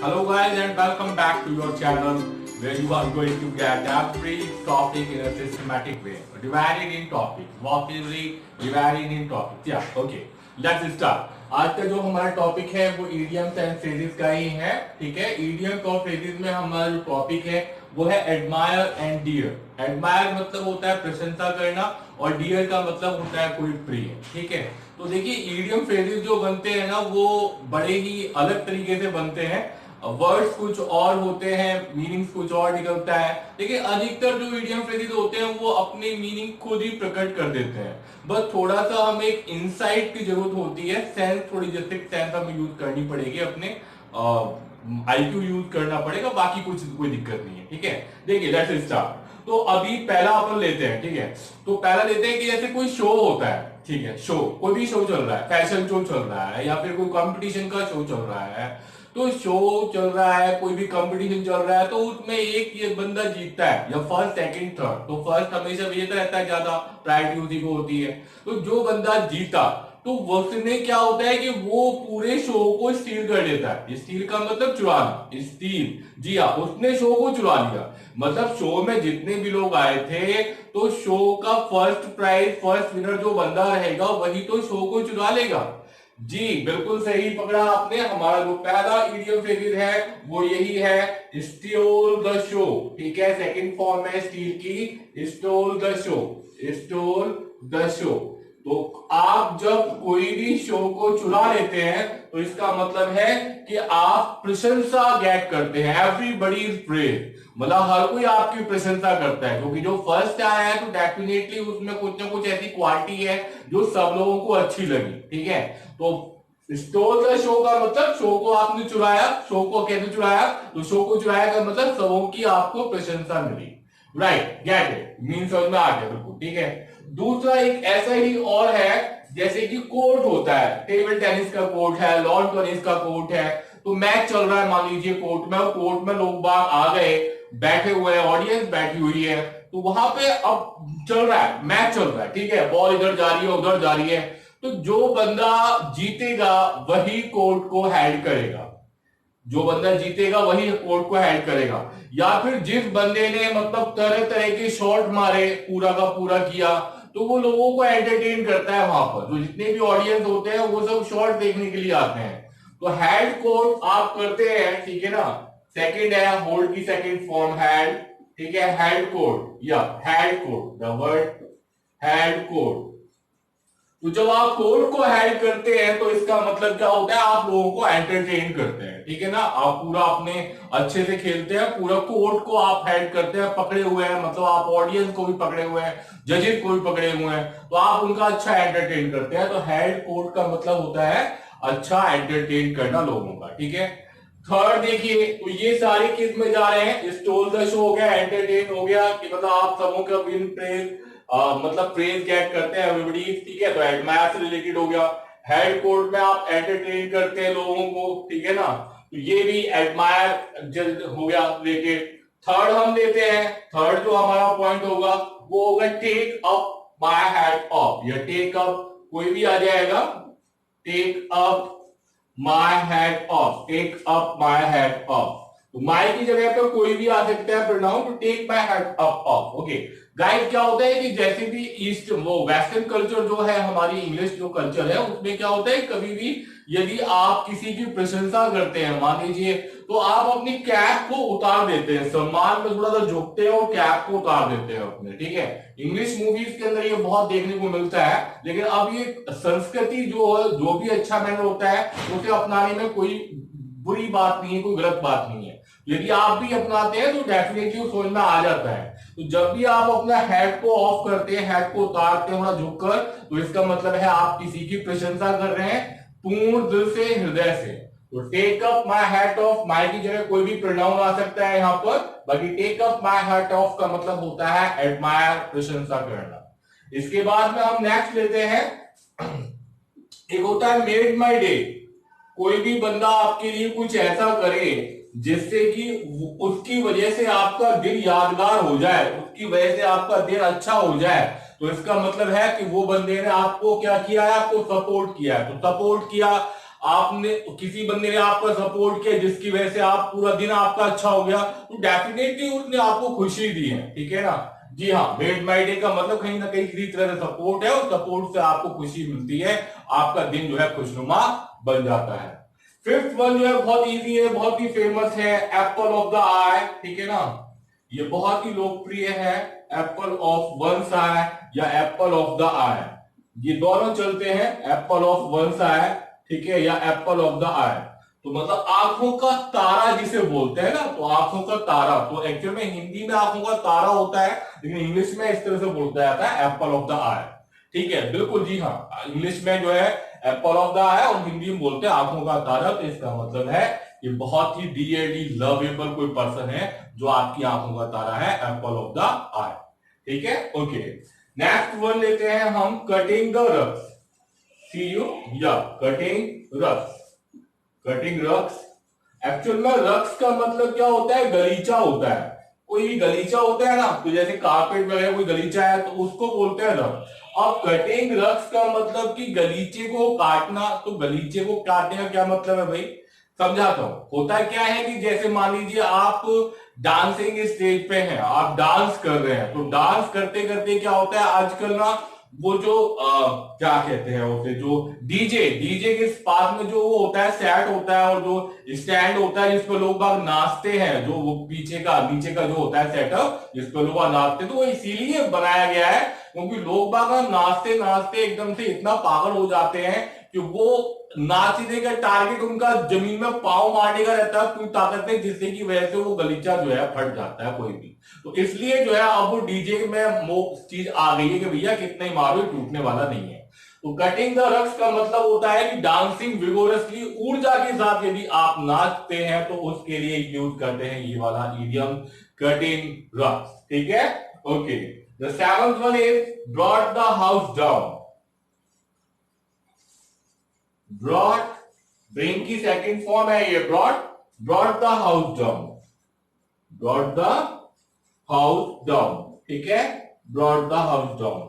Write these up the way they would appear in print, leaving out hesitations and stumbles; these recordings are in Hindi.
Hello guys and welcome back to your channel where you are going to get every topic in a systematic way. Divided in topics, vocabulary divided in topics. Yeah, okay. Let's start. आज का जो हमारा टॉपिक है वो idioms एंड फ्रेजेस का ही है, ठीक है। idioms और फ्रेजेस में हमारा जो टॉपिक है वो है admire and dear. admire मतलब होता है प्रशंसा करना और dear का मतलब होता है कोई प्रिय, ठीक है। तो देखिए इडियम फ्रेजेस जो बनते हैं ना वो बड़े ही अलग तरीके से बनते हैं। वर्ड्स कुछ और होते हैं, मीनिंग्स कुछ और निकलता है, लेकिन अधिकतर जो इडियम फ्रेजेस होते हैं वो अपनी मीनिंग खुद ही प्रकट कर देते हैं। बस थोड़ा सा हमें एक इंसाइट की जरूरत होती है, सेंस थोड़ी जैसे सेंस हमें यूज करनी पड़ेगी, अपने आईक्यू यूज करना पड़ेगा, बाकी कुछ कोई दिक्कत नहीं है, ठीक है। देखिए लेट्स स्टार्ट। तो अभी पहला अपन लेते हैं, ठीक है। तो पहला लेते हैं कि जैसे कोई शो होता है, ठीक है। शो, कोई भी शो चल रहा है, फैशन शो चल रहा है या फिर कोई कंपटीशन का शो चल रहा है। तो शो चल रहा है, कोई भी कंपटीशन चल रहा है, तो उसमें एक ये बंदा जीतता है या फर्स्ट सेकंड थर्ड, तो फर्स्ट हमेशा विजेता रहता है, ज्यादा प्रायोरिटी उसी को होती है। तो जो बंदा जीता तो उसने क्या होता है कि वो पूरे शो को स्टील कर देता है। स्टील का मतलब चुराना, स्टील, जी हाँ, उसने शो को चुरा लिया। मतलब शो में जितने भी लोग आए थे तो शो का फर्स्ट प्राइज, फर्स्ट विनर जो बंदा रहेगा वही तो शो को चुरा लेगा। जी बिल्कुल सही पकड़ा आपने। हमारा जो पहला इडियम फ्रेज है वो यही है, स्टोल द शो, ठीक है। सेकंड फॉर्म है स्टील की, stole the show, stole the show. तो आप जब कोई भी शो को चुरा लेते हैं तो इसका मतलब है कि आप प्रशंसा गेट करते हैं। एवरीबॉडी इज प्रेज, मतलब हर कोई आपकी प्रशंसा करता है, क्योंकि जो फर्स्ट आया है तो डेफिनेटली उसमें कुछ ना कुछ ऐसी क्वालिटी है जो सब लोगों को अच्छी लगी, ठीक है। तो स्टोल द शो का मतलब शो को आपने चुराया। शो को कैसे चुराया? तो शो को चुराया का मतलब सबों की आपको प्रशंसा मिली। राइट, गेट इट, मीन समझ में आ गया बिल्कुल, ठीक है। दूसरा एक ऐसा ही और है, जैसे कि कोर्ट होता है, टेबल टेनिस का कोर्ट है, लॉन टेनिस का कोर्ट है। तो मैच चल रहा है मान लीजिए कोर्ट में, और कोर्ट में लोग बाग आ गए, बैठे हुए हैं, ऑडियंस बैठी हुई है। तो वहां पे अब चल रहा है, मैच चल रहा है, ठीक है। बॉल इधर जा रही है, उधर जा रही है। तो जो बंदा जीतेगा वही कोर्ट को हेड करेगा, जो बंदा जीतेगा वही कोर्ट को हेड करेगा। या फिर जिस बंदे ने मतलब तरह तरह के शॉट मारे, पूरा का पूरा किया, तो वो लोगों को एंटरटेन करता है। वहां पर जो जितने भी ऑडियंस होते हैं वो सब शॉट देखने के लिए आते हैं। तो हेड कोर्ट आप करते हैं, ठीक है ना। सेकंड है होल्ड की सेकंड फॉर्म हेड, ठीक है। हेड कोर्ट या head court, the word head court. तो जब आप कोर्ट को हेड करते हैं तो इसका मतलब क्या होता है? आप लोगों को एंटरटेन करते हैं, ठीक है ना। आप पूरा अपने अच्छे से खेलते हैं, पूरा कोर्ट को आप हेड करते हैं, पकड़े हुए हैं, मतलब आप ऑडियंस को भी पकड़े हुए हैं, जजेस को भी पकड़े हुए हैं, तो आप उनका अच्छा एंटरटेन करते हैं। तो हेड कोर्ट का मतलब होता है अच्छा एंटरटेन करना लोगों का, ठीक है। थर्ड देखिए, तो ये सारे किस में जा रहे हैं? स्टोल द शो हो गया, एंटरटेन हो गया, कि मतलब आप सबों का विन प्रेज, मतलब प्रेज गेट करते हैं एवरीबॉडी, ठीक है। तो एडमायर से रिलेटेड हो गया। हेड कोर्ट में आप एंटरटेन करते हैं लोगों को, ठीक है ना। तो ये भी एडमायर जल्द हो गया रिलेटेड। थर्ड हम लेते हैं, थर्ड जो हमारा पॉइंट होगा वो होगा take up my hat off, या टेक अप, कोई भी आ जाएगा, take up my hat off, take up my hat off. तो माय की जगह पर कोई भी आ सकता है प्रोनाउन, तो take my hat up off, okay. Guys क्या होता है कि जैसे भी ईस्ट वो वेस्टर्न कल्चर जो है, हमारी इंग्लिश जो कल्चर है, उसमें क्या होता है कभी भी यदि आप किसी की प्रशंसा करते हैं मान लीजिए, तो आप अपनी कैप को उतार देते हैं, सम्मान में थोड़ा सा झुकते हैं और कैप को उतार देते हैं अपने, ठीक है। इंग्लिश मूवीज के अंदर ये बहुत देखने को मिलता है, लेकिन अब ये संस्कृति जो है, जो भी अच्छा मैनर होता है उसे अपनाने में कोई बुरी बात नहीं है, कोई गलत बात नहीं है। यदि आप भी अपनाते हैं तो डेफिनेटली समझ में आ जाता है। तो जब भी आप अपना हेड को ऑफ करते हैं, हेड को उतारते हैं थोड़ा झुककर, तो इसका मतलब है आप किसी की प्रशंसा कर रहे हैं पूर्ण दिल से, हृदय से। तो take up my hat off, my की जगह कोई भी प्रोनाउन आ सकता है यहां पर, बाकी take up my hat off का मतलब होता है एडमायर, प्रशंसा करना। इसके बाद में हम नेक्स्ट लेते हैं, एक होता है मेड माय डे। कोई भी बंदा आपके लिए कुछ ऐसा करे जिससे कि उसकी वजह से आपका दिन यादगार हो जाए, उसकी वजह से आपका दिन अच्छा हो जाए, तो इसका मतलब है कि वो बंदे ने आपको क्या किया है? आपको सपोर्ट किया है। तो सपोर्ट किया, आपने किसी बंदे ने आपका सपोर्ट किया जिसकी वजह से आप पूरा दिन आपका अच्छा हो गया, तो डेफिनेटली उसने आपको खुशी दी है, ठीक है ना। जी हाँ, मेड माई डे का मतलब कहीं ना कहीं किसी तरह से सपोर्ट है, और सपोर्ट से आपको खुशी मिलती है, आपका दिन जो है खुशनुमा बन जाता है। फिफ्थ वन जो है बहुत इजी है, बहुत ही फेमस है, एप्पल ऑफ द आई, ठीक है ना। ये बहुत ही लोकप्रिय है, एप्पल ऑफ वंस आई या एप्पल ऑफ द आई, ये दोनों चलते हैं, एप्पल ऑफ वंस आई, ठीक है, या एप्पल ऑफ द आई। तो मतलब आंखों का तारा जिसे बोलते हैं ना, तो आंखों का तारा, तो एक्चुअल में हिंदी में आंखों का तारा होता है, लेकिन इंग्लिश में इस तरह से बोलता जाता है, एप्पल ऑफ द आई, ठीक है, बिल्कुल जी हाँ। इंग्लिश में जो है एप्पल ऑफ द आई, और हिंदी में बोलते हैं आंखों का तारा। तो इसका मतलब है ये बहुत ही डियरली लवेबल कोई पर्सन है जो आपकी आंखों का तारा है, एप्पल ऑफ द आई, ठीक है, ओके। नेक्स्ट वन लेते हैं हम, कटिंग द रक्स, सी यू या कटिंग रक्स, कटिंग रक्स। एक्चुअल में रक्स का मतलब क्या होता है, गलीचा होता है, कोई भी गलीचा होता है ना, तो जैसे कारपेट वगैरह कोई गलीचा है तो उसको बोलते हैं रक्स। अब कटिंग रक्स का मतलब कि गलीचे को काटना, तो गलीचे को काटने का क्या मतलब है भाई, समझाता हूं। होता क्या है कि जैसे मान लीजिए आप डांसिंग स्टेज पे हैं, आप डांस कर रहे हैं, तो डांस करते करते क्या होता है आजकल ना, वो जो क्या कहते हैं उसे, जो डीजे के पास में जो वो होता है सेट होता है, और जो स्टैंड होता है जिस पर लोग बाग नाचते हैं, जो वो नीचे का जो होता है सेटअप जिस पर लोग नाचते हैं, तो वो इसीलिए बनाया गया है क्योंकि लोग बाग नाचते नाचते एकदम से इतना पागल हो जाते हैं कि वो नाचने का टारगेट उनका जमीन में पांव मारने का रहता है, कोई ताकत नहीं, जिससे की वजह से वो गलीचा जो है फट जाता है कोई भी। तो इसलिए जो है अब वो डीजे में वो चीज आ गई है कि भैया कितना ही मारो टूटने वाला नहीं है। तो कटिंग द रक्स का मतलब होता है कि डांसिंग विगोरसली, ऊर्जा के साथ यदि आप नाचते हैं तो उसके लिए यूज करते हैं ये वाला इडियम, कटिंग रक्स, ठीक है, okay. The seventh one is brought the house down. Brought, bring की सेकंड फॉर्म है ये, brought the house down, brought the house down, ठीक है, ब्रॉट द हाउस डाउन।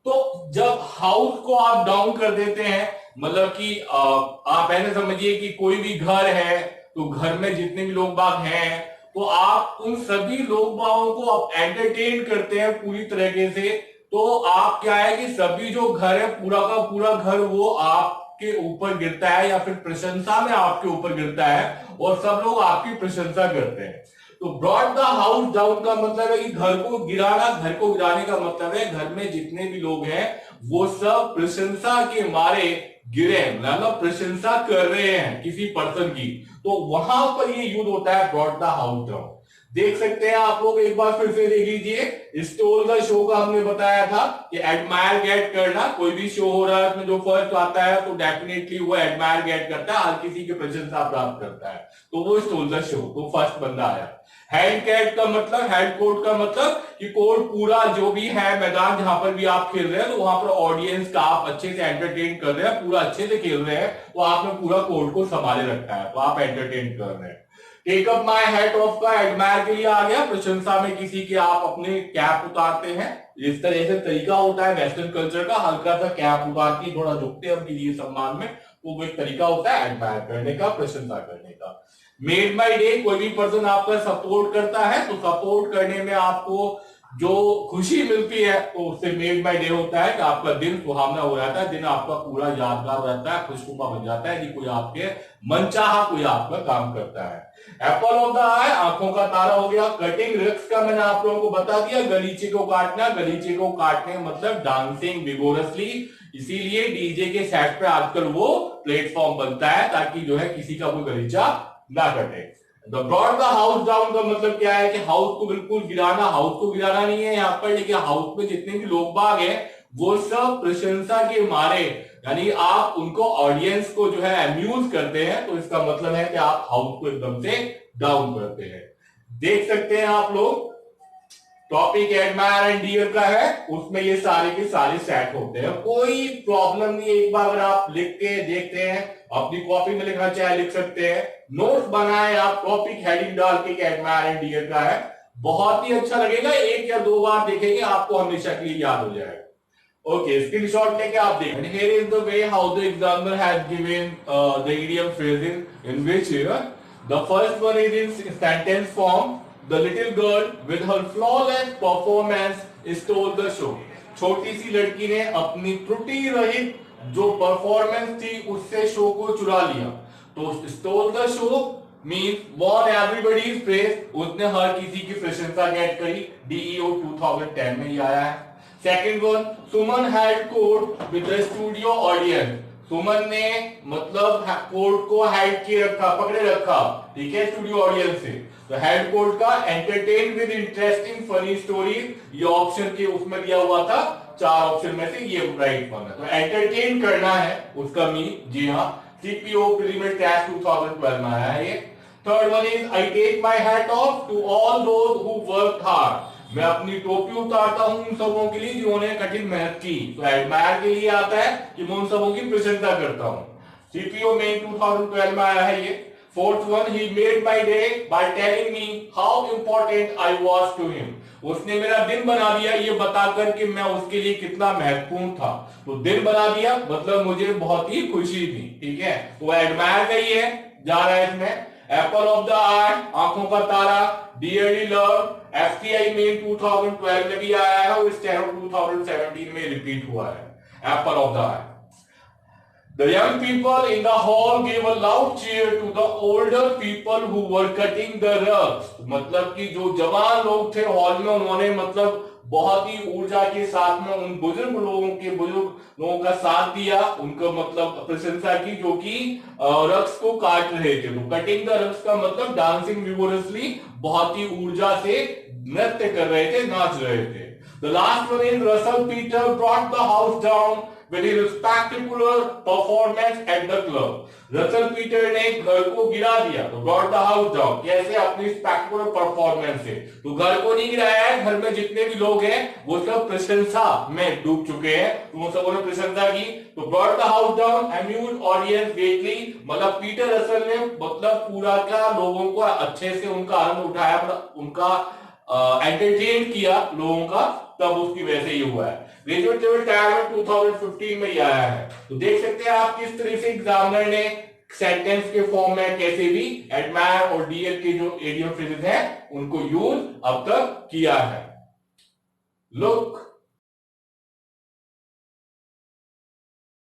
तो जब हाउस को आप डाउन कर देते हैं, मतलब कि आप ऐसे समझिए कि कोई भी घर है, तो घर में जितने भी लोग बाग हैं, तो आप उन सभी लोग बागों को आप एंटरटेन करते हैं पूरी तरीके से। तो आप क्या है कि सभी जो घर है पूरा का पूरा घर वो आपके ऊपर गिरता है, या फिर प्रशंसा में आपके ऊपर गिरता है, और सब लोग आपकी प्रशंसा करते हैं। तो ब्रॉट द हाउस डाउन का मतलब है कि घर को गिराना, घर को गिराने का मतलब है घर में जितने भी लोग हैं वो सब प्रशंसा के मारे गिरे, मतलब प्रशंसा कर रहे हैं किसी पर्सन की, तो वहां पर ये यूज होता है ब्रॉट द हाउस डाउन। देख सकते हैं आप लोग, एक बार फिर से देख लीजिए, स्टोल द शो का हमने बताया था कि एडमायर गेट करना, कोई भी शो हो रहा है उसमें जो फर्स्ट आता है तो डेफिनेटली वो एडमायर गेट करता है, हर किसी की प्रशंसा प्राप्त करता है, तो वो स्टोल द शो, तो फर्स्ट बंदा आया। हेड कैट का मतलब, हेड कोर्ट का मतलब कि कोर्ट पूरा जो भी है मैदान जहां पर भी आप खेल रहे हैं, तो वहां पर ऑडियंस का आप अच्छे से एंटरटेन कर रहे हैं, पूरा अच्छे से खेल रहे हैं, तो आपने पूरा कोर्ट को संभाले रखा है, तो आप एंटरटेन कर रहे हैं। Take up my hat off का एडमायर के लिए आ गया, प्रशंसा में किसी की आप अपने कैप उतारते हैं, इस तरह से तरीका होता है वेस्टर्न कल्चर का, हल्का सा कैप उतार के थोड़ा झुकते हैं उनके लिए सम्मान में, तो वो एक तरीका होता है एडमायर करने का, प्रशंसा करने का। मेड माई डे, कोई भी पर्सन आपका सपोर्ट करता है, तो सपोर्ट करने में आपको जो खुशी मिलती है तो उससे मेड माई डे होता है कि आपका दिन सुहावना हो जाता है, दिन आपका पूरा यादगार रहता है, खुशनुमा बन जाता है कि कोई आपके मनचाहा कोई आपका काम करता है। एप्पल ऑफ द आई, आंखों का तारा हो गया। कटिंग रिक्स का मैंने आप लोगों को बता दिया, गलीचे को काटना, गलीचे को काटने मतलब डांसिंग विगोरसली, इसीलिए डीजे के सेट पे आजकल वो प्लेटफॉर्म बनता है ताकि जो है किसी का कोई गलीचा ना कटे। The brought the house down का मतलब क्या है कि हाउस को बिल्कुल गिराना, हाउस को गिराना नहीं है यहाँ पर, लेकिन हाउस में जितने भी लोग बाग हैं वो सब प्रशंसा के मारे, यानी आप उनको ऑडियंस को जो है अम्यूज करते हैं, तो इसका मतलब है कि आप हाउस को एकदम से डाउन करते हैं। देख सकते हैं आप लोग, टॉपिक एडमायर एंड डियर का है, उसमें ये सारे के सारे सेट होते हैं, कोई प्रॉब्लम नहीं है। एक बार अगर आप लिख के देखते हैं, अपनी कॉपी में लिखना चाहे लिख सकते हैं, नोट्स बनाए आप, टॉपिक हेडिंग डाल के एडमायर एंड डियर का है, बहुत ही अच्छा लगेगा, एक या दो बार देखेंगे आपको हमेशा के लिए याद हो जाएगा। Okay, screenshot लेके आप देख. And here is the way how the examiner has given the idiom phrases in which the first one is in sentence form. The little girl with her flawless performance stole the show. छोटी सी लड़की ने अपनी त्रुटि रहित जो परफॉर्मेंस थी उससे शो को चुरा लिया. तो stole the show means won everybody's praise. उसने हर किसी की प्रशंसा गेट करी. DEO 2010 में ही आया है. Second one, Suman had code with the studio audience. Suman ने मतलब कोड को हाइड किए रखा, पकड़े रखा, ठीक है, स्टूडियो ऑडियंस से. तो हेड कोड का entertain with interesting funny stories, ये ऑप्शन के उसमें दिया हुआ था, 4 ऑप्शन में से ये राइट वन है. तो एंटरटेन करना है उसका मीन, जी हाँ, सीपीओ प्रीलिमिनरी टेस्ट 2012 में आया है ये. Third one is I take my hat off to all those who work hard. मैं अपनी टोपी उतारता हूं उन सबों के लिए जिन्होंने कठिन मेहनत की. तो एडमायर के लिए आता है कि मैं उन सबों की प्रशंसा करता हूं. सीपीओ में 2012 में आया है ये. Fourth one, he made my day by telling me how important I was to him. उसने मेरा दिन बना दिया ये बताकर कि मैं उसके लिए कितना महत्वपूर्ण था. तो दिन बना दिया मतलब मुझे बहुत ही खुशी थी, ठीक है. तो एडमायर का ही है, जा रहा है इसमें. एप्पल ऑफ द आई, आंखों का तारा. डियरली लव, एफटीआई में 2012 में भी आया है और स्टेरो 2017 में रिपीट हुआ है. Apple of the I. The young people in the hall gave a loud cheer to the older people who were cutting the rugs. मतलब कि जो जवान लोग थे हॉल में उन्होंने मतलब बहुत ही ऊर्जा के साथ में उन बुजुर्ग लोगों का साथ दिया, उनको मतलब प्रशंसा की जो कि रक्स को काट रहे थे. तो कटिंग द रक्स का मतलब डांसिंग विगोरसली, बहुत ही ऊर्जा से नृत्य कर रहे थे, नाच रहे थे. The last one is Russell Peter brought the house down with his spectacular performance at the club. Russell Peter ने घर को गिरा दिया. तो brought the house down कैसे? अपनी spectacular performance से. तो घर को नहीं गिराया है, घर में जितने भी लोग हैं वो सब प्रशंसा में डूब चुके हैं, तो उन सबों ने प्रशंसा की. तो brought the house down amused audience greatly, मतलब पीटर रसल ने मतलब पूरा का लोगों को अच्छे से उनका आनंद उठाया, मतलब उनका एंटरटेन किया लोगों का, तब उसकी वजह से ये हुआ है. ग्रेजुएट लेवल टायर 2015 में ही आया है. तो देख सकते हैं आप किस तरह से एग्जामिनर ने सेंटेंस के फॉर्म में कैसे भी एडमायर और डीएल के जो इडियम फ्रेजेस हैं उनको यूज अब तक किया है. लुक